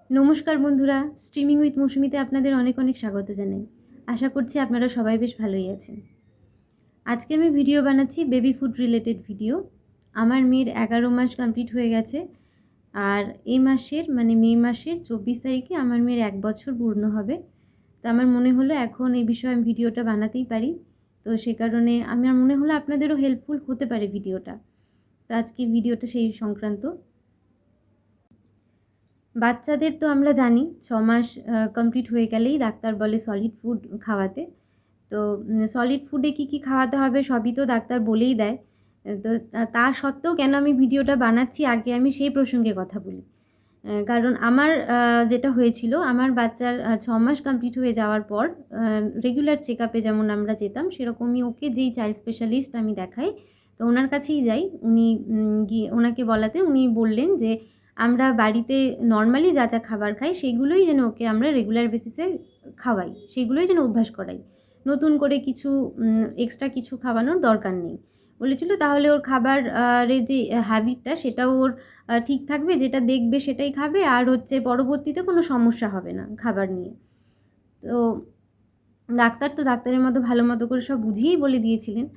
নমস্কার বন্ধুরা, streaming with মৌসুমিতে আপনাদের অনেক অনেক স্বাগত জানাই। আশা করছি আপনারা সবাই বেশ ভালোই আছেন। আজকে আমি ভিডিও বানাচ্ছি বেবি ফুড রিলেটেড ভিডিও। আমার মেয়ের 11 মাস কমপ্লিট হয়ে গেছে, আর এই মাসের মানে মে মাসের 24 তারিখে আমার মেয়ের 1 বছর পূর্ণ হবে। তো আমার মনে হলো এখন এই বিষয়ে আমি ভিডিওটা বানাতেই পারি। তো সে কারণে আমার মনে হলো আপনাদেরও হেল্পফুল হতে পারে ভিডিওটা। তো আজকে ভিডিওটা সেই সংক্রান্ত। বাচ্চাদের তো আমরা জানি 6 মাস কমপ্লিট হয়ে গেলেই ডাক্তার বলে সলিড ফুড খাওয়াতে। তো সলিড ফুডে কী কী খাওয়াতে হবে সবই তো ডাক্তার বলেই দেয়। তো তা সত্ত্বেও কেন আমি ভিডিওটা বানাচ্ছি, আগে আমি সেই প্রসঙ্গে কথা বলি। কারণ আমার যেটা হয়েছিল, আমার বাচ্চার 6 মাস কমপ্লিট হয়ে যাওয়ার পর রেগুলার চেকআপে যেমন আমরা যেতাম, সেরকমই ওকে যেই চাইল্ড স্পেশালিস্ট আমি দেখাই, তো ওনার কাছেই যাই। উনি গিয়ে ওনাকে বলাতে উনি বললেন যে আমরা বাড়িতে নর্মালি যা যা খাবার খাই সেগুলোই যেন ওকে আমরা রেগুলার বেসিসে খাওয়াই, সেগুলোই যেন অভ্যাস করাই, নতুন করে কিছু এক্সট্রা কিছু খাওয়ানোর দরকার নেই। বলেছিল তাহলে ওর খাবার এর যে হ্যাবিটটা সেটাও ওর ঠিক থাকবে, যেটা দেখবে সেটাই খাবে, আর হচ্ছে পরবর্তীতে কোনো সমস্যা হবে না খাবার নিয়ে। তো ডাক্তারের মতো ভালো মতো করে সব বুঝিয়েই বলে দিয়েছিলেন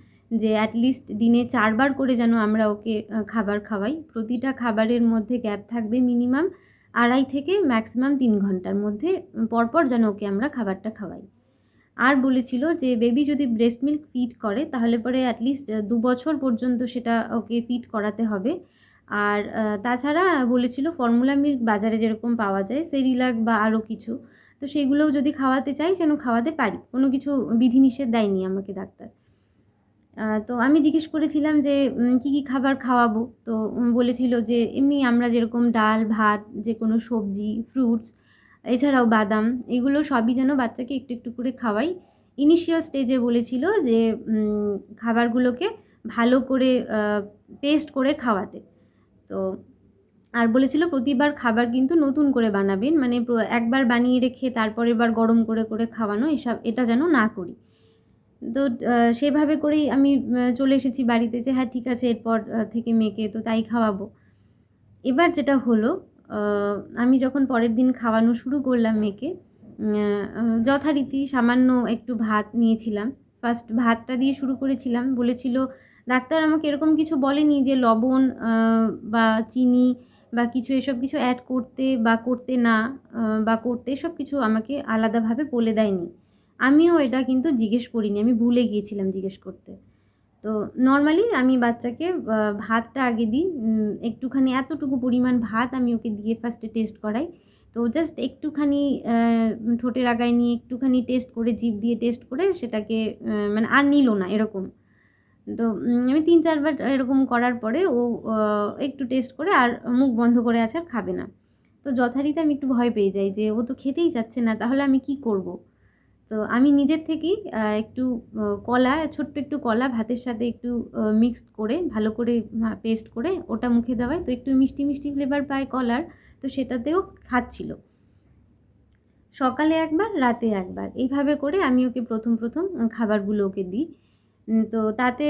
যে অ্যাটলিস্ট দিনে 4 বার করে যেন আমরা ওকে খাবার খাওয়াই। প্রতিটা খাবারের মধ্যে গ্যাপ থাকবে মিনিমাম 2.5 থেকে ম্যাক্সিমাম 3 ঘন্টার মধ্যে পরপর যেন ওকে আমরা খাবারটা খাওয়াই। আর বলেছিল যে বেবি যদি ব্রেস্ট মিল্ক ফিড করে তাহলে পরে অ্যাটলিস্ট 2 বছর পর্যন্ত সেটা ওকে ফিড করাতে হবে। আর তাছাড়া বলেছিল ফর্মুলা মিল্ক বাজারে যেরকম পাওয়া যায়, সেরিলাক বা আরও কিছু, তো সেগুলোও যদি খাওয়াতে চাই যেন খাওয়াতে পারি, কোনো কিছু বিধিনিষেধ দেয়নি আমাকে ডাক্তার। তো আমি জিজ্ঞেস করেছিলাম যে কী কী খাবার খাওয়াবো। তো বলেছিল যে এমনি আমরা যেরকম ডাল ভাত, যে কোনো সবজি, ফ্রুটস, এছাড়াও বাদাম, এগুলো সবই যেন বাচ্চাকে একটু একটু করে খাওয়াই। ইনিশিয়াল স্টেজে বলেছিল যে খাবারগুলোকে ভালো করে টেস্ট করে খাওয়াতে। তো আর বলেছিল প্রতিবার খাবার কিন্তু নতুন করে বানাবেন, মানে একবার বানিয়ে রেখে তারপরের বার গরম করে করে খাওয়ানো, এটা যেন না করি। তো সেভাবে করেই আমি চলে এসেছি বাড়িতে যে হ্যাঁ ঠিক আছে, এরপর থেকে মেয়েকে তো তাই খাওয়াবো। এবার যেটা হলো, আমি যখন পরের দিন খাওয়ানো শুরু করলাম মেয়েকে, যথারীতি সামান্য একটু ভাত নিয়েছিলাম। ফার্স্ট ভাতটা দিয়ে শুরু করেছিলাম। বলেছিল ডাক্তার আমাকে এরকম কিছু বলেনি যে লবণ বা চিনি বা কিছু এসব কিছু অ্যাড করতে বা করতে না, বা করতে, এসব কিছু আমাকে আলাদাভাবে বলে দেয়নি। আমিও এটা কিন্তু জিজ্ঞেস করিনি, আমি ভুলে গিয়েছিলাম জিজ্ঞেস করতে। তো নর্মালি আমি বাচ্চাকে ভাতটা আগে দিই, একটুখানি এতটুকু পরিমাণ ভাত আমি ওকে দিয়ে ফার্স্টে টেস্ট করাই। তো জাস্ট একটুখানি ঠোঁটের আগায় নিয়ে একটুখানি টেস্ট করে, জিভ দিয়ে টেস্ট করে সেটাকে মানে আর নিল না এরকম। তো আমি 3-4 বার এরকম করার পরে ও একটু টেস্ট করে আর মুখ বন্ধ করে আছে, আর খাবে না। তো যথারীতি আমি একটু ভয় পেয়ে যাই যে ও তো খেতেই চাচ্ছে না, তাহলে আমি কি করব? তো আমি নিজের থেকেই একটু কলা, ছোট্ট একটু কলা ভাতের সাথে একটু মিক্সড করে ভালো করে পেস্ট করে ওটা মুখে দেওয়াই, তো একটু মিষ্টি মিষ্টি ফ্লেভার পায় কলার, তো সেটাতেও খাচ্ছিল। সকালে একবার, রাতে একবার, এইভাবে করে আমি ওকে প্রথম খাবারগুলো ওকে দিই। তো তাতে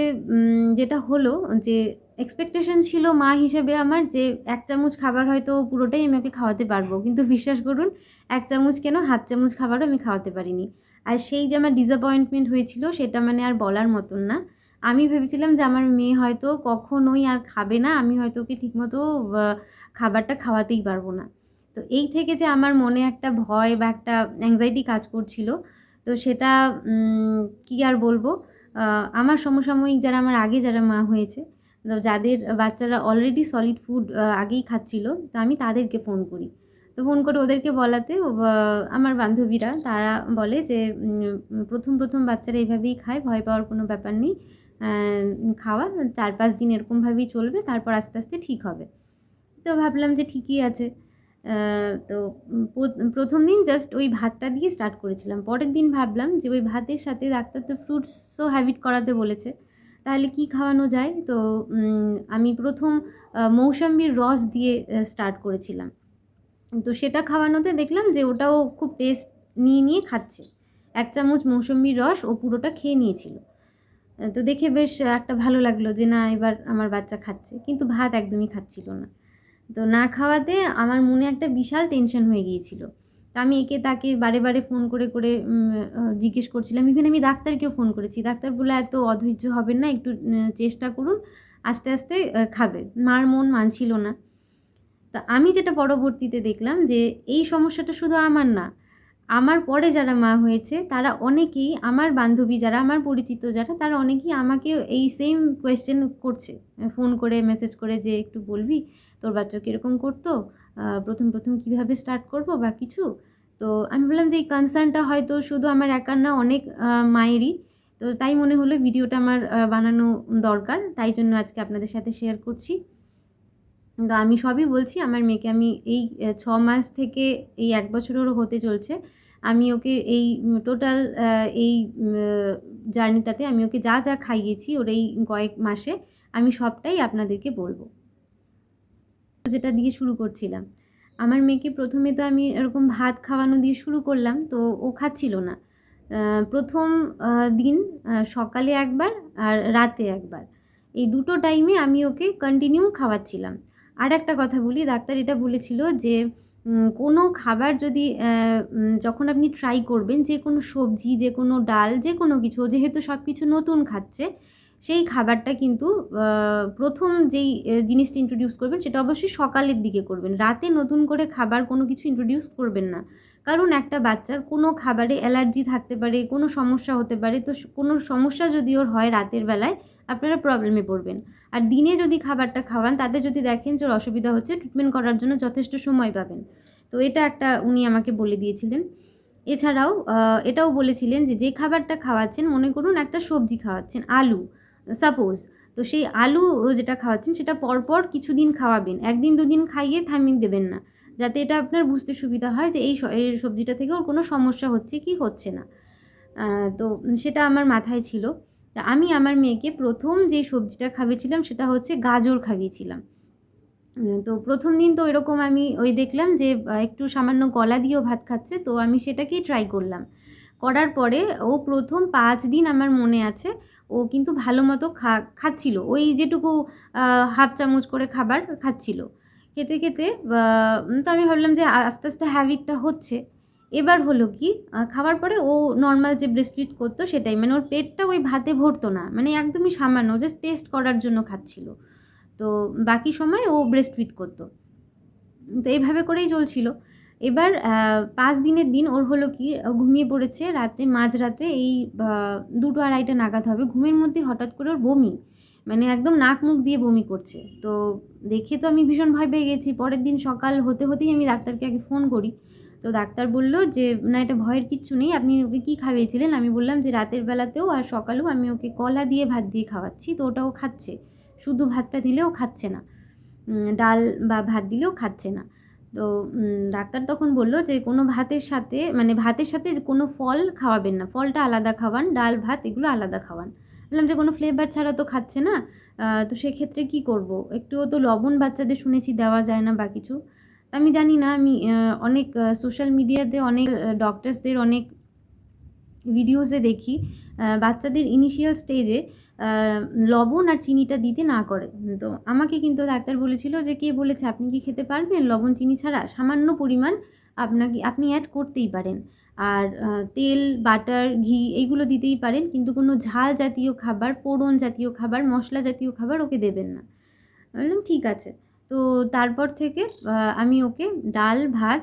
যেটা হলো যে এক্সপেকটেশন ছিল মা হিসেবে আমার যে 1 চামচ খাবার হয়তো পুরোটাই আমি ওকে খাওয়াতে পারবো, কিন্তু বিশ্বাস করুন 1 চামচ কেন, হাফ চামচ খাবারও আমি খাওয়াতে পারিনি। আর সেই যে আমার ডিসঅ্যাপয়েন্টমেন্ট হয়েছিল সেটা মানে আর বলার মতন না। আমি ভেবেছিলাম যে আমার মেয়ে হয়তো কখনোই আর খাবে না, আমি হয়তো ওকে ঠিকমতো খাবারটা খাওয়াতেই পারবো না। তো এই থেকে যে আমার মনে একটা ভয় বা একটা অ্যাংজাইটি কাজ করছিল, তো সেটা কী আর বলবো। আমার সমসাময়িক যারা, আমার আগে যারা মা হয়েছে, তো যাদের বাচ্চারা অলরেডি সলিড ফুড আগেই খাচ্ছিল, তো আমি তাদেরকে ফোন করি। তো ফোন করে ওদেরকে বলাতে আমার বান্ধবীরা তারা বলে যে প্রথম বাচ্চারা এইভাবেই খায়, ভয় পাওয়ার কোনো ব্যাপার নেই, খাওয়া 4-5 দিন এরকমভাবেই চলবে, তারপর আস্তে আস্তে ঠিক হবে। তো ভাবলাম যে ঠিকই আছে। তো প্রথম দিন জাস্ট ওই ভাতটা দিয়ে স্টার্ট করেছিলাম। পরের দিন ভাবলাম যে ওই ভাতের সাথে ডাক্তার তো ফ্রুটসও হ্যাবিট করাতে বলেছে, তাহলে কি খাওয়ানো যায়? তো আমি প্রথম মৌসম্বির রস দিয়ে স্টার্ট করেছিলাম। তো সেটা খাওয়ানোতে দেখলাম যে ওটাও খুব টেস্ট নিয়ে খাচ্ছে। 1 চামচ মৌসম্বির রস ও পুরোটা খেয়ে নিয়েছিল। তো দেখে বেশ একটা ভালো লাগলো যে না, এবার আমার বাচ্চা খাচ্ছে, কিন্তু ভাত একদমই খাচ্ছিল না। তো না খাওয়াতে আমার মনে একটা বিশাল টেনশন হয়ে গিয়েছিল। তো আমি একে তাকে বারে বারে ফোন করে করে জিজ্ঞেস করছিলাম। ইভেন আমি ডাক্তারকেও ফোন করেছি। ডাক্তার বলল, এত অধৈর্য হবেন না, একটু চেষ্টা করুন, আস্তে আস্তে খাবে। মার মন মানছিল না। তা আমি যেটা পরবর্তীতে দেখলাম যে এই সমস্যাটা শুধু আমার না, আমার পরে যারা মা হয়েছে তারা অনেকেই, আমার বান্ধবী যারা, আমার পরিচিত যারা, তারা অনেকেই আমাকে এই সেম কোয়েশ্চেন করছে, ফোন করে মেসেজ করে যে একটু বলবি তোর বাচ্চা কীরকম করতো, প্রথম প্রথম কীভাবে স্টার্ট করব বা কিছু। তো আমি বললাম যে এই কনসার্নটা হয়তো শুধু আমার একার না, অনেক মায়েরই। তো তাই মনে হলো ভিডিওটা আমার বানানো দরকার, তাই জন্য আজকে আপনাদের সাথে শেয়ার করছি। তো আমি সবই বলছি। আমার মেয়েকে আমি এই 6 মাস থেকে এই 1 বছরেরও হতে চলছে। আমি ওকে এই টোটাল এই জার্নিটাতে আমি ওকে যা যা খাইয়েছি ওর এই কয়েক মাসে, আমি সবটাই আপনাদেরকে বলবো। যেটা দিয়ে শুরু করছিলাম, আমার মেয়েকে প্রথমে তো আমি এরকম ভাত খাওয়ানো দিয়ে শুরু করলাম, তো ও খাচ্ছিল না। প্রথম দিন সকালে একবার আর রাতে একবার, এই দুটো টাইমে আমি ওকে কন্টিনিউ খাওয়াচ্ছিলাম। আর একটা কথা বলি, ডাক্তার এটা বলেছিল যে কোনো খাবার যদি যখন আপনি ট্রাই করবেন, যে কোনো সবজি, যে কোনো ডাল, যে কোনো কিছু, যেহেতু সব কিছু নতুন খাচ্ছে, সেই খাবারটা কিন্তু প্রথম যেই জিনিসটা ইন্ট্রোডিউস করবেন সেটা অবশ্যই সকালের দিকে করবেন। রাতে নতুন করে খাবার কোনো কিছু ইন্ট্রোডিউস করবেন না। কারণ একটা বাচ্চার কোনো খাবারে অ্যালার্জি থাকতে পারে, কোনো সমস্যা হতে পারে। তো কোনো সমস্যা যদি ওর হয় রাতের বেলায়, আপনারা প্রবলেমে পড়বেন। আর দিনে যদি খাবারটা খাওয়ান, তাতে যদি দেখেন যে ওর অসুবিধা হচ্ছে, ট্রিটমেন্ট করার জন্য যথেষ্ট সময় পাবেন। তো এটা একটা উনি আমাকে বলে দিয়েছিলেন। এছাড়াও এটাও বলেছিলেন যে যে খাবারটা খাওয়াচ্ছেন, মনে করুন একটা সবজি খাওয়াচ্ছেন, আলু সাপোজ, তো সেই আলু যেটা খাওয়াচ্ছেন সেটা পরপর কিছুদিন খাওয়াবেন, 1 দিন 2 দিন খাইয়ে থামিয়ে দেবেন না, যাতে এটা আপনার বুঝতে সুবিধা হয় যে এই সবজিটা থেকে ওর কোনো সমস্যা হচ্ছে কি হচ্ছে না। তো সেটা আমার মাথায় ছিল। তা আমি আমার মেয়েকে প্রথম যে সবজিটা খাইয়েছিলাম সেটা হচ্ছে গাজর খাইয়েছিলাম। তো প্রথম দিন তো এরকম আমি ওই দেখলাম যে একটু সামান্য কলা দিয়েও ভাত খাচ্ছে, তো আমি সেটাকেই ট্রাই করলাম। করার পরে ও প্রথম 5 দিন আমার মনে আছে ও কিন্তু ভালো মতো খাচ্ছিল, ওই যেটুকু হাফ চামচ করে খাবার খাচ্ছিল। খেতে খেতে তো আমি ভাবলাম যে আস্তে আস্তে হ্যাবিটটা হচ্ছে। এবার হলো কি, খাওয়ার পরে ও নর্মাল যে ব্রেস্ট ফিড করতো সেটাই, মানে ওর পেটটা ওই ভাতে ভরতো না, মানে একদমই সামান্য জাস্ট টেস্ট করার জন্য খাচ্ছিল। তো বাকি সময় ও ব্রেস্ট ফিড করতো। তো এইভাবে করেই চলছিল। এবার 5 দিনের দিন ওর হলো কি, ঘুমিয়ে পড়েছে রাত্রে, মাঝরাতে এই 2টো 2:30টা নাগাদ হবে। ঘুমের মধ্যে হঠাৎ করে ওর বমি, মানে একদম নাক মুখ দিয়ে বমি করছে। তো দেখে তো আমি ভীষণ ভয় পেয়ে গেছি। পরের দিন সকাল হতে হতেই আমি ডাক্তারকে আগে ফোন করি। তো ডাক্তার বলল যে না, এটা ভয়ের কিচ্ছু নেই, আপনি ওকে কী খাইয়েছিলেন? আমি বললাম যে রাতের বেলাতেও আর সকালেও আমি ওকে কলা দিয়ে ভাত দিয়ে খাওয়াচ্ছি, তো ওটাও খাচ্ছে। শুধু ভাতটা দিলেও খাচ্ছে না, ডাল বা ভাত দিলেও খাচ্ছে না। তো ডাক্তার তখন বলল যে কোনো ভাতের সাথে, মানে ভাতের সাথে কোনো ফল খাওয়াবেন না, ফলটা আলাদা খাওয়ান, ডাল ভাত এগুলো আলাদা খাওয়ান। বললাম যে কোনো ফ্লেভার ছাড়া তো খাচ্ছে না, তো সেক্ষেত্রে কী করব? একটুও তো লবণ বাচ্চাদের শুনেছি দেওয়া যায় না বা কিছু। আমি জানি না, আমি অনেক সোশ্যাল মিডিয়াতে অনেক ডক্টরসদের অনেক ভিডিওসে দেখি বাচ্চাদের ইনিশিয়াল স্টেজে লবণ আর চিনিটা দিতে না করে। তো আমাকে কিন্তু ডাক্তার বলেছিল যে কে বলেছে, আপনি কি খেতে পারবেন লবণ চিনি ছাড়া? সামান্য পরিমাণ আপনি অ্যাড করতেই পারেন। আর তেল, বাটার, ঘি এইগুলো দিতেই পারেন, কিন্তু কোনো ঝাল জাতীয় খাবার, ফোড়ন জাতীয় খাবার, মশলা জাতীয় খাবার ওকে দেবেন না। আমি বললাম ঠিক আছে। তো তারপর থেকে আমি ওকে ডাল, ভাত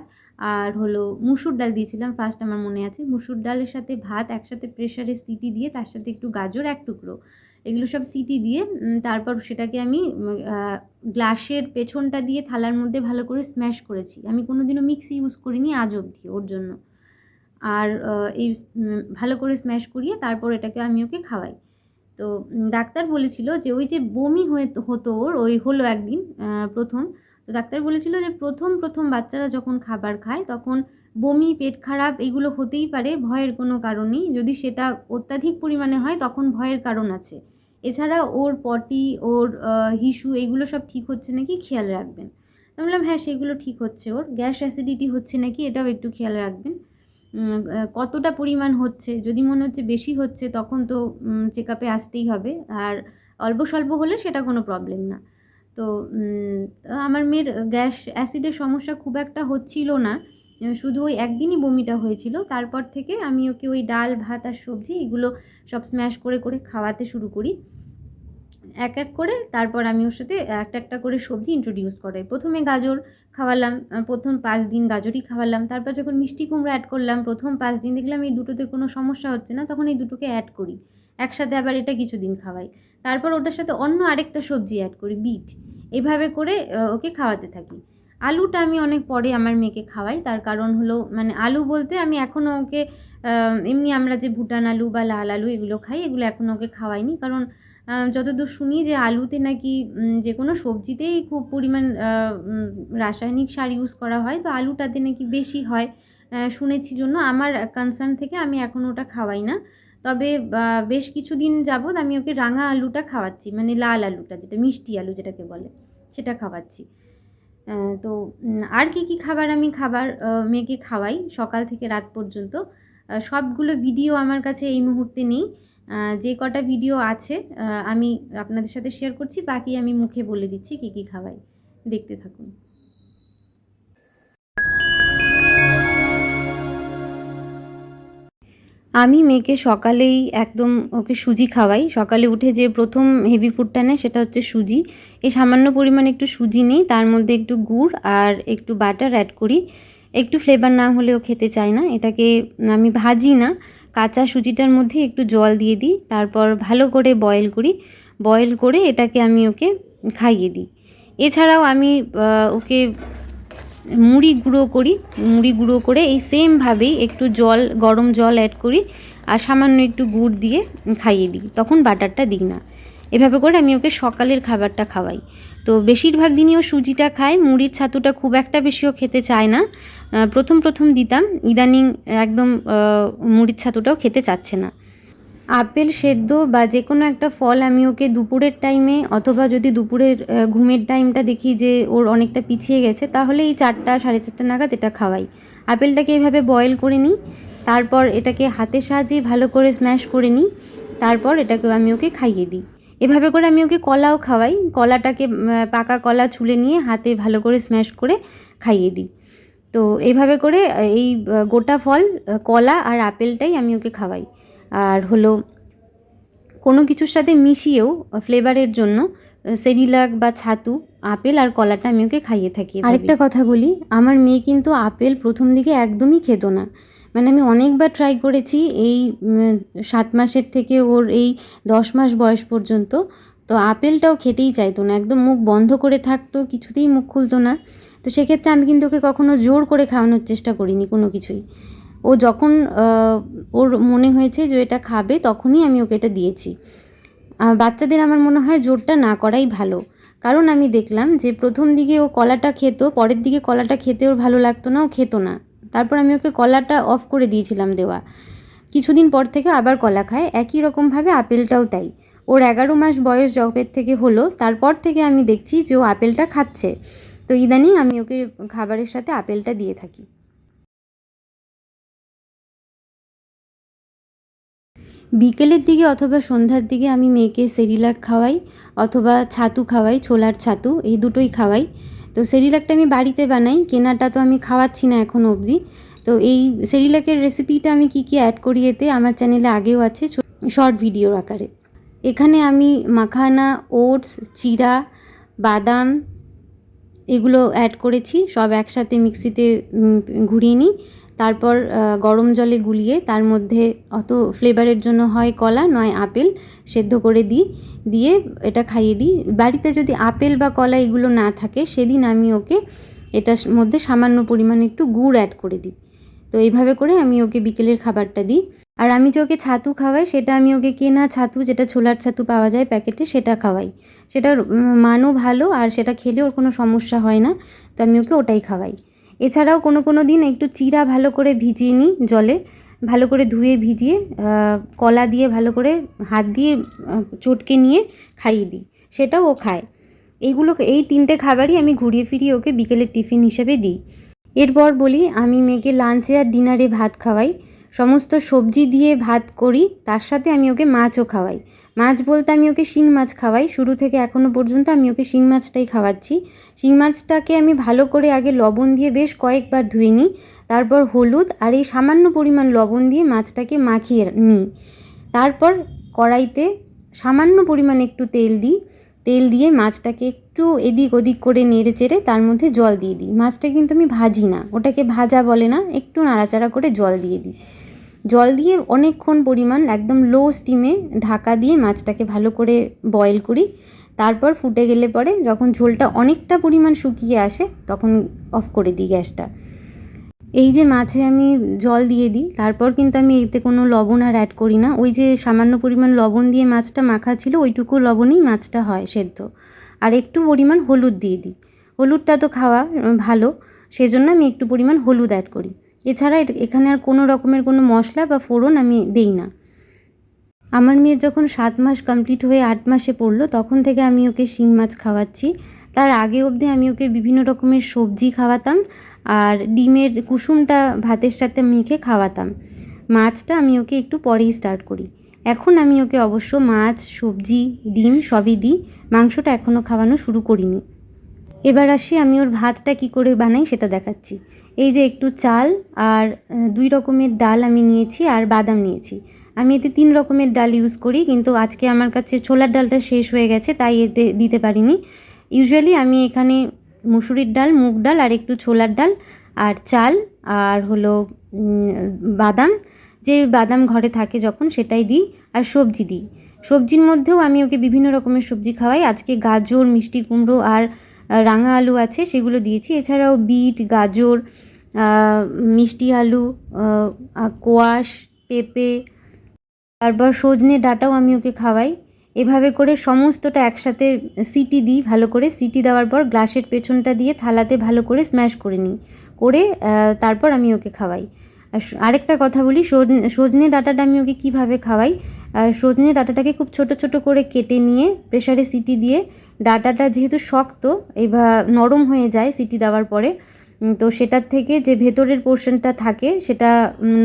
আর হলো মুসুর ডাল দিয়েছিলাম ফার্স্ট, আমার মনে আছে। মুসুর ডালের সাথে ভাত একসাথে প্রেশারে সিটি দিয়ে, তার সাথে একটু গাজর 1 টুকরো, এগুলো সব সিটি দিয়ে তারপর সেটাকে আমি গ্লাসের পেছনটা দিয়ে থালার মধ্যে ভালো করে স্ম্যাশ করেছি। আমি কোনোদিনও মিক্সি ইউজ করিনি আজ অবধি ওর জন্য। আর এই ভালো করে স্ম্যাশ করিয়ে তারপর এটাকে আমি ওকে খাওয়াই। তো ডাক্তার বলেছিল যে ওই যে বমি হতো ওর, ওই হলো একদিন প্রথম। তো ডাক্তার বলেছিল যে প্রথম বাচ্চারা যখন খাবার খায় তখন বমি, পেট খারাপ এগুলো হতেই পারে, ভয়ের কোনো কারণ নেই। যদি সেটা অত্যাধিক পরিমাণে হয় তখন ভয়ের কারণ আছে। এছাড়া ওর পটি, ওর হিসু এগুলো সব ঠিক হচ্ছে নাকি খেয়াল রাখবেন। আমি বললাম হ্যাঁ সেগুলো ঠিক হচ্ছে, ওর গ্যাস অ্যাসিডিটি হচ্ছে নাকি এটাও একটু খেয়াল রাখবেন। কতটা পরিমাণ হচ্ছে, যদি মনে হচ্ছে বেশি হচ্ছে তখন তো চেক আপে আসতেই হবে, আর অল্প স্বল্প হলে সেটা কোনো প্রবলেম না। তো আমার মেয়ের গ্যাস অ্যাসিডের সমস্যা খুব একটা হচ্ছিল না, শুধু ওই একদিনই বমিটা হয়েছিল। তারপর থেকে আমি ওকে ওই ডাল ভাত আর সবজি এগুলো সব স্ম্যাশ করে করে খাওয়াতে শুরু করি এক এক করে। তারপর আমি ওর সাথে একটা একটা করে সবজি ইন্ট্রোডিউস করাই। প্রথমে গাজর খাওয়ালাম, প্রথম 5 দিন গাজরই খাওয়ালাম। তারপর যখন মিষ্টি কুমড়ো অ্যাড করলাম, প্রথম 5 দিন দেখলাম এই দুটোতে কোনো সমস্যা হচ্ছে না, তখন এই দুটোকে অ্যাড করি একসাথে, আবার এটা কিছুদিন খাওয়াই। তারপর ওটার সাথে অন্য আরেকটা সবজি অ্যাড করি, বিট। এইভাবে করে ওকে খাওয়াতে থাকি। আলুটা আমি অনেক পরে আমার মেয়েকে খাওয়াই, তার কারণ হলো মানে আলু বলতে আমি এখনও ওকে এমনি আমরা যে ভুটান আলু বা লাল আলু এগুলো খাই, এগুলো এখনও ওকে খাওয়াইনি। কারণ যতদূর শুনি যে আলুতে নাকি যে কোনো সবজিতেই খুব পরিমাণ রাসায়নিক সার ইউজ করা হয়, তো আলুটাতে নাকি বেশি হয় শুনেছি, জন্য আমার কনসার্ন থেকে আমি এখন ওটা খাওয়াই না। তবে বেশ কিছুদিন যাবৎ আমি ওকে রাঙা আলুটা খাওয়াচ্ছি, মানে লাল আলুটা, যেটা মিষ্টি আলু যেটাকে বলে, সেটা খাওয়াচ্ছি। তো আর কি খাবার আমি মেয়েকে খাওয়াই সকাল থেকে রাত পর্যন্ত, সবগুলো ভিডিও আমার কাছে এই মুহূর্তে নেই। যে কটা ভিডিও আছে আমি আপনাদের সাথে শেয়ার করছি, বাকি আমি মুখে বলে দিচ্ছি কী খাওয়াই, দেখতে থাকুন। আমি মেয়েকে সকালেই একদম ওকে সুজি খাওয়াই। সকালে উঠে যে প্রথম হেভি ফুডটা নেয় সেটা হচ্ছে সুজি। এই সামান্য পরিমাণে একটু সুজি নিই, তার মধ্যে একটু গুড় আর একটু বাটার অ্যাড করি। একটু ফ্লেভার না হলেও খেতে চায় না। এটাকে আমি ভাজি না, কাঁচা সুজিটার মধ্যে একটু জল দিয়ে দিই, তারপর ভালো করে বয়েল করি। বয়েল করে এটাকে আমি ওকে খাইয়ে দিই। এছাড়াও আমি ওকে মুড়ি গুঁড়ো করে এই সেমভাবেই একটু গরম জল অ্যাড করি আর সামান্য একটু গুড় দিয়ে খাইয়ে দিই, তখন বাটারটা দিই না। এভাবে করে আমি ওকে সকালের খাবারটা খাওয়াই। তো বেশিরভাগ দিনই ও সুজিটা খায়, মুড়ির ছাতুটা খুব একটা বেশিও খেতে চায় না। প্রথম দিতাম, ইদানিং একদম মুড়ির ছাতুটাও খেতে চাচ্ছে না। আপেল সেদ্ধ বা যে কোনো একটা ফল আমি ওকে দুপুরের টাইমে, অথবা যদি দুপুরের ঘুমের টাইমটা দেখি যে ওর অনেকটা পিছিয়ে গেছে, তাহলে এই 4টা 4:30 নাগাদ এটা খাওয়াই। আপেলটাকে এইভাবে বয়েল করে নিই, তারপর এটাকে হাতের সাহায্যে ভালো করে স্ম্যাশ করে নিই, তারপর এটাকে আমি ওকে খাইয়ে দিই। এভাবে করে আমি ওকে কলাও খাওয়াই। কলাটাকে পাকা কলা ছুলে নিয়ে হাতে ভালো করে স্ম্যাশ করে খাইয়ে দিই। তো এইভাবে করে এই গোটা ফল কলা আর আপেলটাই আমি ওকে খাওয়াই। আর হলো কোনো কিছুর সাথে মিশিয়েও ফ্লেভারের জন্য সেরিলাক বা ছাতু, আপেল আর কলাটা আমি ওকে খাইয়ে থাকি। আরেকটা কথা বলি, আমার মেয়ে কিন্তু আপেল প্রথম দিকে একদমই খেত না। মানে আমি অনেকবার ট্রাই করেছি এই 7 মাসের থেকে ওর এই 10 মাস বয়স পর্যন্ত, তো আপেলটাও খেতেই চাইতো না, একদম মুখ বন্ধ করে থাকতো, কিছুতেই মুখ খুলতো না। তো সেক্ষেত্রে আমি কিন্তু ওকে কখনো জোর করে খাওয়ানোর চেষ্টা করিনি কোনো কিছুই। ও যখন ওর মনে হয়েছে যে এটা খাবে, তখনই আমি ওকে এটা দিয়েছি। বাচ্চাদের আমার মনে হয় জোরটা না করাই ভালো, কারণ আমি দেখলাম যে প্রথম দিকে ও কলাটা খেত, পরের দিকে কলাটা খেতে ওর ভালো লাগতো না, ও খেত না। তারপর আমি ওকে কলাটা অফ করে দিয়েছিলাম দেওয়া। কিছুদিন পর থেকে আবার কলা খায়, একই রকমভাবে আপেলটাও তাই। ওর 11 মাস বয়স যবের থেকে হলো, তারপর থেকে আমি দেখছি যে ও আপেলটা খাচ্ছে। তো ইদানিং আমি ওকে খাবারের সাথে আপেলটা দিয়ে থাকি। বিকেলের দিকে অথবা সন্ধ্যার দিকে আমি মেয়েকে সেরিলাক খাওয়াই, অথবা ছাতু খাওয়াই, ছোলার ছাতু, এই দুটোই খাওয়াই। তো সেরিলাকটা আমি বাড়িতে বানাই, কেনাটা তো আমি খাওয়াচ্ছি না এখনও অবধি। তো এই সেরিলাকের রেসিপিটা আমি কী অ্যাড করি এতে আমার চ্যানেলে আগেও আছে শর্ট ভিডিওর আকারে। এখানে আমি মাখানা, ওটস, চিড়া, বাদাম এগুলো অ্যাড করেছি, সব একসাথে মিক্সিতে ঘুরিয়ে নিই। তারপর গরম জলে গুলিয়ে তার মধ্যে অত ফ্লেভারের জন্য হয় কলা নয় আপেল সেদ্ধ করে দিয়ে এটা খাইয়ে দিই। বাড়িতে যদি আপেল বা কলা এগুলো না থাকে, সেদিন আমি ওকে এটার মধ্যে সামান্য পরিমাণে একটু গুড় অ্যাড করে দিই। তো এইভাবে করে আমি ওকে বিকেলের খাবারটা দিই। আর আমি যে ওকে ছাতু খাওয়াই, সেটা আমি ওকে কেনা ছাতু, যেটা ছোলার ছাতু পাওয়া যায় প্যাকেটে, সেটা খাওয়াই। সেটার মানও ভালো, আর সেটা খেলে ওর কোনো সমস্যা হয় না, তো আমি ওকে ওটাই খাওয়াই। এছাড়াও কোনো দিন একটু চিড়া ভালো করে ভিজিয়ে নিই জলে, ভালো করে ধুয়ে ভিজিয়ে কলা দিয়ে ভালো করে হাত দিয়ে চটকে নিয়ে খাইয়ে দিই, সেটাও ও খায়। এই 3টে খাবারই আমি ঘুরিয়ে ফিরিয়ে ওকে বিকেলের টিফিন হিসেবে দিই। এরপর বলি, আমি মেয়েকে লাঞ্চে আর ডিনারে ভাত খাওয়াই। সমস্ত সবজি দিয়ে ভাত করি, তার সাথে আমি ওকে মাছও খাওয়াই। মাছ বলতে আমি ওকে শিং মাছ খাওয়াই, শুরু থেকে এখনও পর্যন্ত আমি ওকে শিং মাছটাই খাওয়াচ্ছি। শিং মাছটাকে আমি ভালো করে আগে লবণ দিয়ে বেশ কয়েকবার ধুয়ে নিই, তারপর হলুদ আর এই সামান্য পরিমাণ লবণ দিয়ে মাছটাকে মাখিয়ে নিই। তারপর কড়াইতে সামান্য পরিমাণ একটু তেল দিই, তেল দিয়ে মাছটাকে একটু এদিক ওদিক করে নেড়ে চেড়ে তার মধ্যে জল দিয়ে দিই। মাছটা কিন্তু আমি ভাজি না, ওটাকে ভাজা বলে না, একটু নাড়াচাড়া করে জল দিয়ে দিই। জল দিয়ে অনেকক্ষণ পরিমাণ একদম লো স্টিমে ঢাকা দিয়ে মাছটাকে ভালো করে বয়েল করি। তারপর ফুটে গেলে পরে যখন ঝোলটা অনেকটা পরিমাণ শুকিয়ে আসে তখন অফ করে দিই গ্যাসটা। এই যে মাছে আমি জল দিয়ে দিই, তারপর কিন্তু আমি এতে কোনো লবণ আর অ্যাড করি না। ওই যে সামান্য পরিমাণ লবণ দিয়ে মাছটা মাখা ছিল, ওইটুকু লবণেই মাছটা হয় সেদ্ধ। আর একটু পরিমাণ হলুদ দিয়ে দিই, হলুদটা তো খাওয়া ভালো, সেজন্য আমি একটু পরিমাণ হলুদ অ্যাড করি। এছাড়া এখানে আর কোনো রকমের কোনো মশলা বা ফোড়ন আমি দিই না। আমার মেয়ের যখন 7 মাস কমপ্লিট হয়ে 8 মাসে পড়লো তখন থেকে আমি ওকে শিং মাছ খাওয়াচ্ছি। তার আগে অবধি আমি ওকে বিভিন্ন রকমের সবজি খাওয়াতাম আর ডিমের কুসুমটা ভাতের সাথে মেখে খাওয়াতাম। মাছটা আমি ওকে একটু পরেই স্টার্ট করি। এখন আমি ওকে অবশ্য মাছ, সবজি, ডিম সবই দিই, মাংসটা এখনও খাওয়ানো শুরু করিনি। এবার আসি আমি ওর ভাতটা কী করে বানাই সেটা দেখাচ্ছি। এই যে একটু চাল আর 2 রকমের ডাল আমি নিয়েছি আর বাদাম নিয়েছি। আমি এতে 3 রকমের ডাল ইউজ করি, কিন্তু আজকে আমার কাছে ছোলার ডালটা শেষ হয়ে গেছে তাই এতে দিতে পারিনি। ইউজুয়ালি আমি এখানে মুসুরির ডাল, মুগ ডাল আর একটু ছোলার ডাল আর চাল আর হলো বাদাম, যে বাদাম ঘরে থাকে যখন সেটাই দিই, আর সবজি দিই। সবজির মধ্যেও আমি ওকে বিভিন্ন রকমের সবজি খাওয়াই। আজকে গাজর, মিষ্টি কুমড়ো আর রাঙা আলু আছে সেগুলো দিয়েছি। এছাড়াও বিট, গাজর, মিষ্টি আলু, কোয়াশ, পেঁপে, তারপর সজনে ডাঁটাও আমি ওকে খাওয়াই। এভাবে করে সমস্তটা একসাথে সিটি দিই, ভালো করে সিটি দেওয়ার পর গ্লাসের পেছনটা দিয়ে থালাতে ভালো করে স্ম্যাশ করে নিই, করে তারপর আমি ওকে খাওয়াই। আরেকটা কথা বলি, সজনে ডাঁটাটা আমি ওকে কীভাবে খাওয়াই। সজনে ডাঁটাটাকে খুব ছোট ছোট করে কেটে নিয়ে প্রেসারে সিটি দিয়ে, ডাঁটাটা যেহেতু শক্ত এবার নরম হয়ে যায় সিটি দেওয়ার পরে, তো সেটার থেকে যে ভেতরের পোর্শনটা থাকে সেটা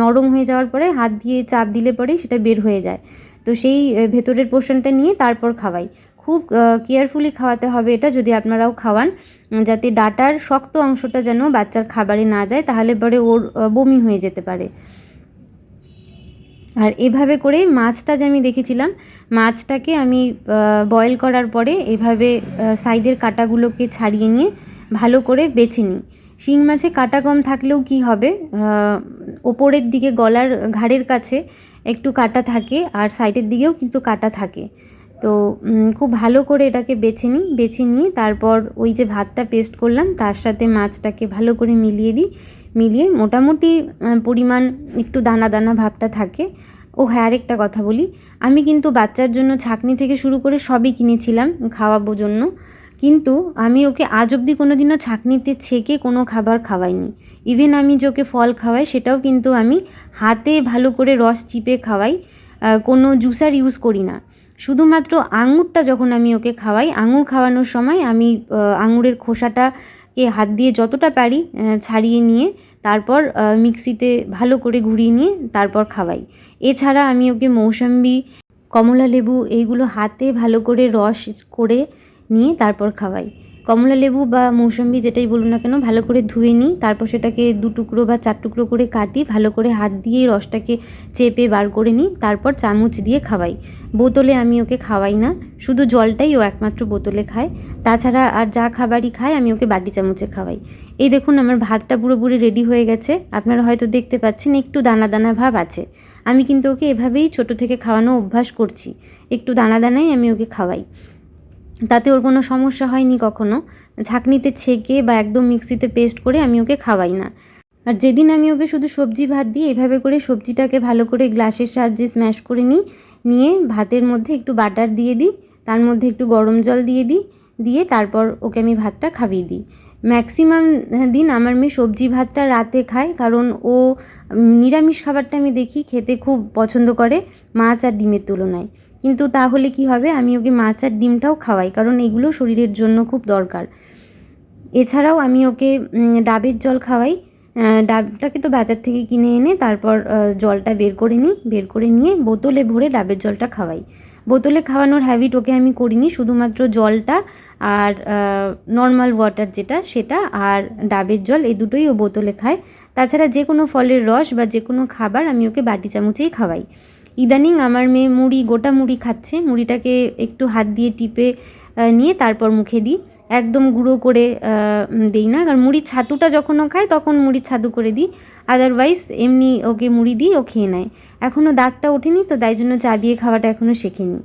নরম হয়ে যাওয়ার পরে হাত দিয়ে চাপ দিলে পরেই সেটা বের হয়ে যায়। তো সেই ভেতরের পোর্শনটা নিয়ে তারপর খাওয়াই। খুব কেয়ারফুলি খাওয়াতে হবে এটা, যদি আপনারাও খাওয়ান, যাতে ডাঁটার শক্ত অংশটা যেন বাচ্চার খাবারে না যায়, তাহলে পরে ওর বমি হয়ে যেতে পারে। আর এভাবে করে মাছটা যে আমি দেখেছিলাম, মাছটাকে আমি বয়েল করার পরে এভাবে সাইডের কাঁটাগুলোকে ছাড়িয়ে নিয়ে ভালো করে বেছে নিই। শিং মাছে কাঁটা কম থাকলেও কি হবে, ওপরের দিকে গলার ঘাড়ের কাছে একটু কাঁটা থাকে আর সাইডের দিকেও কিন্তু কাঁটা থাকে। তো খুব ভালো করে এটাকে বেছে নিই, বেছে নিয়ে তারপর ওই যে ভাতটা পেস্ট করলাম তার সাথে মাছটাকে ভালো করে মিলিয়ে দিই। মিলিয়ে মোটামুটি পরিমাণ একটু দানা দানা ভাবটা থাকে। ও হ্যাঁ, আরেকটা কথা বলি, আমি কিন্তু বাচ্চার জন্য ছাঁকনি থেকে শুরু করে সবই কিনেছিলাম খাওয়াবো জন্য, কিন্তু আমি ওকে আজ অবধি কোনো দিনও ছাঁকনিতে ছেঁকে কোনো খাবার খাওয়াইনি। ইভেন আমি যে ওকে ফল খাওয়াই সেটাও কিন্তু আমি হাতে ভালো করে রস চিপে খাওয়াই, কোনো জুসার ইউজ করি না। শুধুমাত্র আঙুরটা যখন আমি ওকে খাওয়াই, আঙুর খাওয়ানোর সময় আমি আঙুরের খোসাটাকে হাত দিয়ে যতটা পারি ছাড়িয়ে নিয়ে তারপর মিক্সিতে ভালো করে ঘুরিয়ে নিয়ে তারপর খাওয়াই। এছাড়া আমি ওকে মৌসম্বি, কমলা লেবু এইগুলো হাতে ভালো করে রস করে নিয়ে তারপর খাওয়াই। কমলা লেবু বা মৌসম্বি যেটাই বলুন না কেন ভালো করে ধুয়ে নিই, তারপর সেটাকে 2 টুকরো বা 4 টুকরো করে কাটি, ভালো করে হাত দিয়ে রসটাকে চেপে বার করে নিই, তারপর চামচ দিয়ে খাওয়াই। বোতলে আমি ওকে খাওয়াই না, শুধু জলটাই ও একমাত্র বোতলে খায়। তাছাড়া আর যা খাবারই খায় আমি ওকে বাটি চামচে খাওয়াই। এই দেখুন আমার ভাতটা পুরোপুরি রেডি হয়ে গেছে, আপনারা হয়তো দেখতে পাচ্ছেন একটু দানা দানা ভাব আছে। আমি কিন্তু ওকে এভাবেই ছোট থেকে খাওয়ানো অভ্যাস করছি, একটু দানা দানাই আমি ওকে খাওয়াই, তাতে ওর কোনো সমস্যা হয়নি কখনো। ছাঁকনিতে ছেঁকে বা একদম মিক্সিতে পেস্ট করে আমি ওকে খাওয়াই না। আর যেদিন আমি ওকে শুধু সবজি ভাত দিই, এভাবে করে সবজিটাকে ভালো করে গ্লাসের সাহায্যে স্ম্যাশ করে নিই, নিয়ে ভাতের মধ্যে একটু বাটার দিয়ে দিই, তার মধ্যে একটু গরম জল দিয়ে দিই, দিয়ে তারপর ওকে আমি ভাতটা খাইয়ে দিই। ম্যাক্সিমাম দিন আমার মেয়ে সবজি ভাতটা রাতে খায়, কারণ ও নিরামিষ খাবারটা আমি দেখি খেতে খুব পছন্দ করে মাছ আর ডিমের তুলনায়। কিন্তু তাহলে কি হবে, আমি ওকে মাছ আর ডিমটাও খাওয়াই, কারণ এগুলো শরীরের জন্য খুব দরকার। এছাড়াও আমি ওকে ডাবের জল খাওয়াই। ডাবটাকে তো বাজার থেকে কিনে এনে তারপর জলটা বের করে নিই, বের করে নিয়ে বোতলে ভরে ডাবের জলটা খাওয়াই। বোতলে খাওয়ানোর হ্যাবিট ওকে আমি করিনি, শুধুমাত্র জলটা আর নর্মাল ওয়াটার যেটা সেটা আর ডাবের জল এই দুটোই ও বোতলে খায়। তাছাড়া যে কোনো ফলের রস বা যে কোনো খাবার আমি ওকে বাটি চামচেই খাওয়াই। ইদানিং আমার মেয়ে মুড়ি, গোটা মুড়ি খাচ্ছে, মুড়িটাকে একটু হাত দিয়ে টিপে নিয়ে তারপর মুখে দিই, একদম গুঁড়ো করে দিই না, কারণ মুড়ির ছাতুটা যখন ও খায় তখন মুড়ির ছাতু করে দিই, আদারওয়াইজ এমনি ওকে মুড়ি দিই, ও খেয়ে নেয়। এখনও দাঁতটা ওঠেনি তো তাই জন্য চাবিয়ে খাওয়াটা এখনও শেখেনি।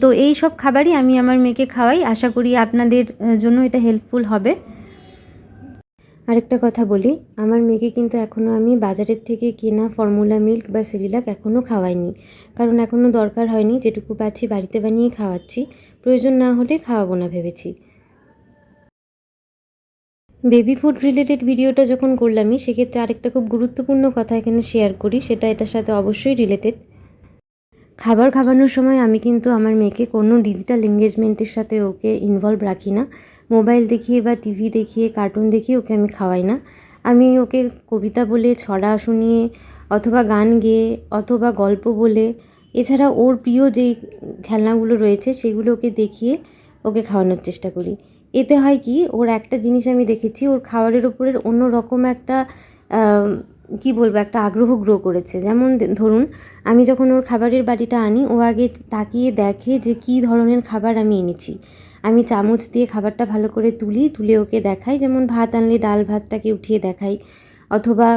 তো এই সব খাবারই আমি আমার মেয়েকে খাওয়াই, আশা করি আপনাদের জন্য এটা হেল্পফুল হবে। আরেকটা কথা বলি, আমার মেয়েকে কিন্তু এখনও আমি বাজারের থেকে কেনা ফর্মুলা মিল্ক বা সেরিলাক এখনও খাওয়াইনি, কারণ এখনও দরকার হয়নি, যেটুকু পারছি বাড়িতে বানিয়ে খাওয়াচ্ছি, প্রয়োজন না হলে খাওয়াবো না ভেবেছি। বেবি ফুড রিলেটেড ভিডিওটা যখন করলামই, সেক্ষেত্রে আরেকটা খুব গুরুত্বপূর্ণ কথা এখানে শেয়ার করি, সেটা এটার সাথে অবশ্যই রিলেটেড। খাবার খাওয়ানোর সময় আমি কিন্তু আমার মেয়েকে কোনো ডিজিটাল এঙ্গেজমেন্টের সাথে ওকে ইনভলভ রাখি না। মোবাইল দেখিয়ে বা টিভি দেখিয়ে, কার্টুন দেখিয়ে ওকে আমি খাওয়াই না। আমি ওকে কবিতা বলে, ছড়া শুনিয়ে, অথবা গান গেয়ে, অথবা গল্প বলে, এছাড়া ওর প্রিয় যেই খেলনাগুলো রয়েছে সেগুলো ওকে দেখিয়ে ওকে খাওয়ানোর চেষ্টা করি। এতে হয় কি, ওর একটা জিনিস আমি দেখেছি, ওর খাবারের ওপরের অন্য রকম একটা কী বলবো, একটা আগ্রহ গ্রো করেছে। যেমন ধরুন, আমি যখন ওর খাবারের বাটিটা আনি, ও আগে তাকিয়ে দেখে যে কী ধরনের খাবার আমি এনেছি। আমি চামচ দিয়ে খাবারটা ভালো করে তুলে ওকে দেখাই, যেমন ভাত আনলে ডাল ভাতটাকে উঠিয়ে দেখাই, অথবা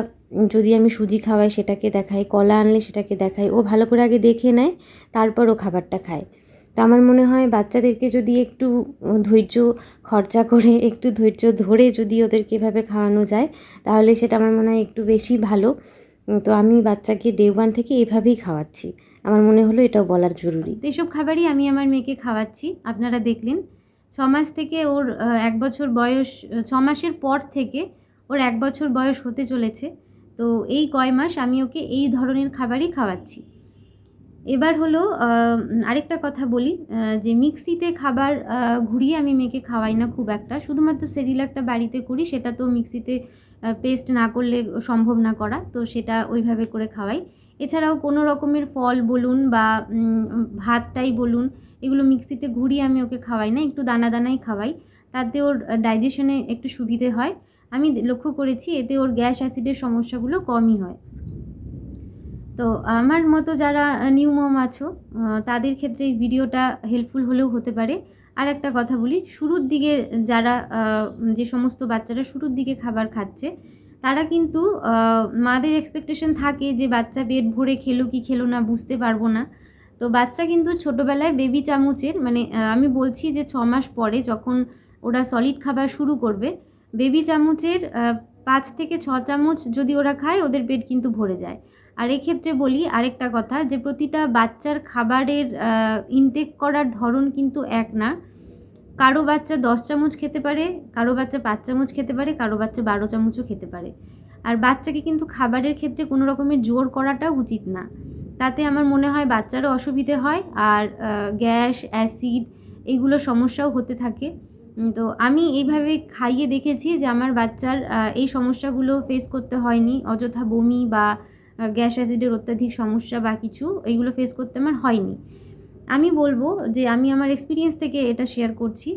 যদি আমি সুজি খাওয়াই সেটাকে দেখাই, কলা আনলে সেটাকে দেখাই। ও ভালো করে আগে দেখে নেয়, তারপর ও খাবারটা খায়। তো আমার মনে হয় বাচ্চাদেরকে যদি একটু ধৈর্য খরচা করে, একটু ধৈর্য ধরে যদি ওদেরকে এভাবে খাওয়ানো যায়, তাহলে সেটা আমার মনে হয় একটু বেশি ভালো। তো আমি বাচ্চাকে ডে 1 থেকে এভাবেই খাওয়াচ্ছি, আমার মনে হলো এটাও বলার জরুরি। তো এইসব খাবারই আমি আমার মেয়েকে খাওয়াচ্ছি, আপনারা দেখলেন। 6 মাস থেকে ওর 1 বছর বয়স, 6 মাসের পর থেকে ওর 1 বছর বয়স হতে চলেছে। তো এই কয় মাস আমি ওকে এই ধরনের খাবারই খাওয়াচ্ছি। এবার হলো আরেকটা কথা বলি, যে মিক্সিতে খাবার ঘুরিয়ে আমি মেয়েকে খাওয়াই না খুব একটা, শুধুমাত্র সেরিলাকটা বাড়িতে করি, সেটা তো মিক্সিতে পেস্ট না করলে সম্ভব না করা, তো সেটা ওইভাবে করে খাওয়াই। এছাড়াও কোনো রকমের ফল বলুন বা ভাতটাই বলুন, এগুলো মিক্সিতে ঘুরিয়ে আমি ওকে খাওয়াই না, একটু দানা দানাই খাওয়াই, তাতে ওর ডাইজেশনে একটু সুবিধে হয়। আমি লক্ষ্য করেছি এতে ওর গ্যাস অ্যাসিডের সমস্যাগুলো কমই হয়। তো আমার মতো যারা নিউ মম আছো, তাদের ক্ষেত্রে এই ভিডিওটা হেল্পফুল হলেও হতে পারে। আর একটা কথা বলি, শুরুর দিকে যারা যে সমস্ত বাচ্চারা শুরুর দিকে খাবার খাচ্ছে, তারা কিন্তু মাদের এক্সপেকটেশন থাকে যে বাচ্চা পেট ভরে খেলো কি খেলো না বুঝতে পারবো না। তো বাচ্চা কিন্তু ছোটোবেলায় বেবি চামচের, মানে আমি বলছি যে 6 মাস পরে যখন ওরা সলিড খাবার শুরু করবে, বেবি চামচের 5 থেকে 6 চামচ যদি ওরা খায়, ওদের পেট কিন্তু ভরে যায়। আর এক্ষেত্রে বলি আরেকটা কথা, যে প্রতিটা বাচ্চার খাবারের ইনটেক করার ধরন কিন্তু এক না। কারো বাচ্চা 10 চামচ খেতে পারে, কারো বাচ্চা 5 চামচ খেতে পারে, কারো বাচ্চা 12 চামচও খেতে পারে। আর বাচ্চাকে কিন্তু খাবারের ক্ষেত্রে কোনো রকমের জোর করাটা উচিত না, তাতে আমার মনে হয় বাচ্চারও অসুবিধে হয়, আর গ্যাস, অ্যাসিড এইগুলো সমস্যাও হতে থাকে। তো আমি এইভাবে খাইয়ে দেখেছি যে আমার বাচ্চার এই সমস্যাগুলো ফেস করতে হয়নি, অযথা বমি বা গ্যাস অ্যাসিডের অত্যাধিক সমস্যা বা কিছু, এইগুলো ফেস করতে আমার হয়নি। আমি বলবো যে আমি আমার এক্সপিরিয়েন্স থেকে এটা শেয়ার করছি,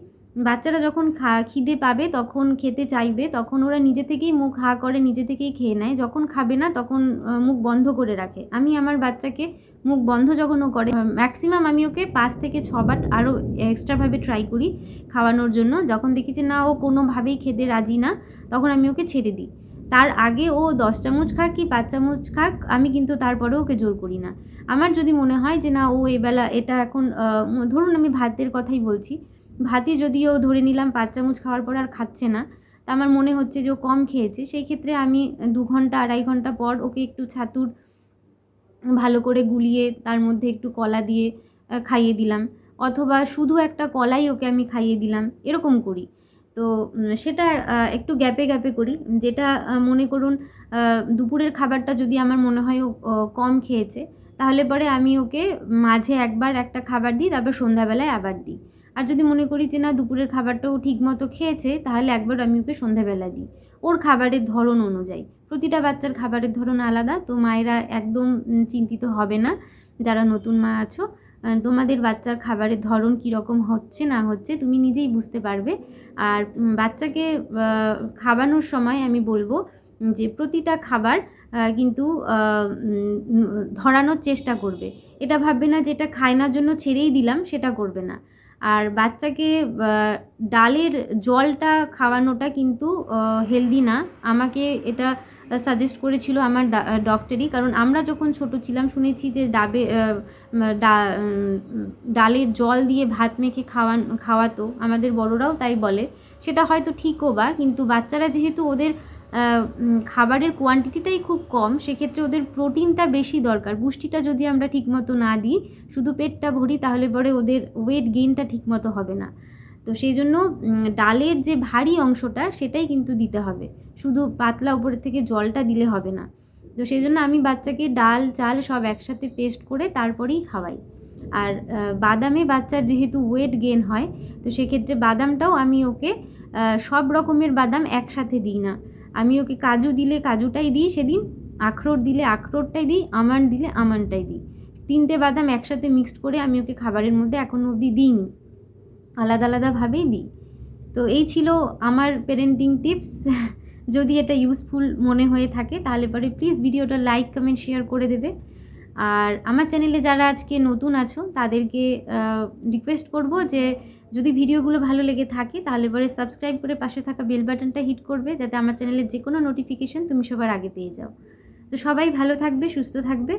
বাচ্চারা যখন খিদে পাবে, তখন খেতে চাইবে, তখন ওরা নিজে থেকেই মুখ হা করে নিজে থেকেই খেয়ে নেয়, যখন খাবে না তখন মুখ বন্ধ করে রাখে। আমি আমার বাচ্চাকে মুখ বন্ধ যখন ও করে, ম্যাক্সিমাম আমি ওকে 5 থেকে 6 বার আরও এক্সট্রাভাবে ট্রাই করি খাওয়ানোর জন্য। যখন দেখি যে না, ও কোনোভাবেই খেতে রাজি না, তখন আমি ওকে ছেড়ে দিই। তার আগে ও 10 চামচ খাক কি 5 চামচ খাক, আমি কিন্তু তারপরেও ওকে জোর করি না। আমার যদি মনে হয় যে না, ও এবেলা এটা এখন ধরুন আমি ভাতের কথাই বলছি, ভাতই যদি ও ধরে নিলাম 5 চামচ খাওয়ার পর আর খাচ্ছে না, তা আমার মনে হচ্ছে যে ও কম খেয়েছে, সেই ক্ষেত্রে আমি 2 ঘন্টা 2.5 ঘন্টা পর ওকে একটু ছাতুর ভালো করে গুলিয়ে তার মধ্যে একটু কলা দিয়ে খাইয়ে দিলাম, অথবা শুধু একটা কলাই ওকে আমি খাইয়ে দিলাম, এরকম করি। তো সেটা একটু গ্যাপে গ্যাপে করি। যেটা মনে করুন দুপুরের খাবারটা যদি আমার মনে হয় ও কম খেয়েছে, তাহলে পরে আমি ওকে মাঝে একবার একটা খাবার দিই, তারপর সন্ধ্যাবেলায় আবার দিই। আর যদি মনে করি যে না, দুপুরের খাবারটাও ঠিক মতো খেয়েছে, তাহলে একবার আমি ওকে সন্ধ্যাবেলা দিই। ও ওর খাবারের ধরন অনুযায়ী। প্রতিটা বাচ্চার খাবারের ধরন আলাদা, তো মায়েরা একদম চিন্তিত হবে না যারা নতুন মা আছো। তোমাদের বাচ্চার খাবারের ধরন কীরকম হচ্ছে না হচ্ছে তুমি নিজেই বুঝতে পারবে। আর বাচ্চাকে খাওয়ানোর সময় আমি বলবো যে প্রতিটা খাবার কিন্তু ধরানোর চেষ্টা করবে। এটা ভাববে না যে এটা খায় না জন্য ছেড়েই দিলাম, সেটা করবে না। আর বাচ্চাকে ডালের জলটা খাওয়ানোটা কিন্তু হেলদি না। আমাকে এটা সাজেস্ট করেছিল আমার ডক্টরই, কারণ আমরা যখন ছোট ছিলাম শুনেছি যে ডালের জল দিয়ে ভাত মেখে খাওয়াতো, আমাদের বড়রাও তাই বলে। সেটা হয়তো ঠিকও বা, কিন্তু বাচ্চারা যেহেতু ওদের খাবারের কোয়ান্টিটিটাই খুব কম, সেক্ষেত্রে ওদের প্রোটিনটা বেশি দরকার। পুষ্টিটা যদি আমরা ঠিকমতো না দিই, শুধু পেটটা ভরি, তাহলে পরে ওদের ওয়েট গেইনটা ঠিকমতো হবে না। তো সেই জন্য ডালের যে ভারী অংশটা সেটাই কিন্তু দিতে হবে, শুধু পাতলা উপরের থেকে জলটা দিলে হবে না। তো সেই জন্য আমি বাচ্চাকে ডাল চাল সব একসাথে পেস্ট করে তারপরেই খাওয়াই। আর বাদামে বাচ্চার যেহেতু ওয়েট গেইন হয়, তো সেক্ষেত্রে বাদামটাও আমি ওকে সব রকমের বাদাম একসাথে দিই না। আমি ওকে কাজু দিলে কাজুটাই দিই সেদিন, আখরোট দিলে আখরোটটাই দিই, আমন্ড দিলে আমন্ডটাই দিই। 3টে বাদাম একসাথে মিক্সড করে আমি ওকে খাবারের মধ্যে এখনও অবধি দিইনি, আলাদা আলাদাভাবেই দিই। তো এই ছিল আমার পেরেন্টিং টিপস। যদি এটা ইউজফুল মনে হয়ে থাকে তাহলে পরে প্লিজ ভিডিওটা লাইক কমেন্ট শেয়ার করে দেবে। আর আমার চ্যানেলে যারা আজকে নতুন আছো তাদেরকে রিকোয়েস্ট করব যে যদি ভিডিওগুলো ভালো লেগে থাকে তাহলে পরে সাবস্ক্রাইব করে পাশে থাকা বেল বাটনটা হিট করবে, যাতে আমার চ্যানেলের যে কোনো নোটিফিকেশন তুমি সবার আগে পেয়ে যাও। তো সবাই ভালো থাকবে, সুস্থ থাকবে।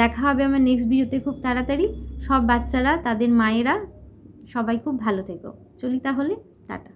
দেখা হবে আমার নেক্সট ভিডিওতে খুব তাড়াতাড়ি। সব বাচ্চারা, তাদের মায়েরা, সবাই খুব ভালো থেকো। চলি তাহলে, টাটা।